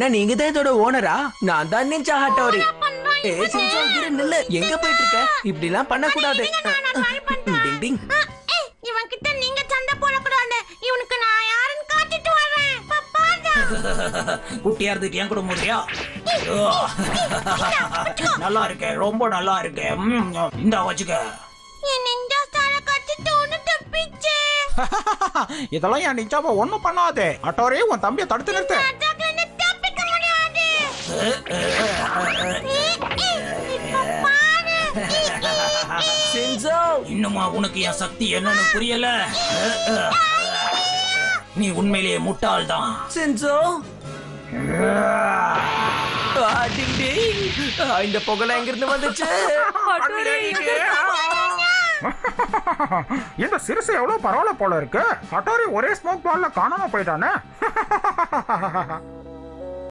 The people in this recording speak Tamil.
நீங்க தான் இதோட ஓனரா? நான் தான் நிஞ்சா ஹட்டோரி. ஏய் சின்சோ இரு நில்லு. எங்க போயிட்டு இருக்க? இப்படி எல்லாம் பண்ண கூடாது. டிங் டிங். இவன் கிட்ட நீங்க சண்டை போட கூடாது. இவனுக்கு நான் யாருன்னு காட்டிட்டு வரேன். பாப்பாடா. குட்டியா இருக்கு ஏன் கூட முடியா? நல்லா இருக்கு, ரொம்ப நல்லா இருக்கு. இந்த வச்சுக்க. என் நிஞ்சா ஸ்டார கட்டிட்டு ஒன்னு தப்பிச்சே. இதெல்லாம் என் நிஞ்சாவை ஒண்ணும் பண்ணாதே. ஹட்டோரி உன் தம்பியை தடுத்து நிறுத்து. தப்பிக்க முடியாது. சின்சோ இன்னுமா உனக்கு என் சக்தி என்னன்னு புரியல? நீ உண்மையிலேயே முட்டாள் தான். சின்சோ டிங் டிங். இந்த புகழ எங்க இருந்து வந்துச்சு? இந்த சிறுசு எவ்வளவு பரவாயில்ல போல இருக்கு. ஹட்டோரி ஒரே ஸ்மோக் பால்ல காணாம போயிட்டானே.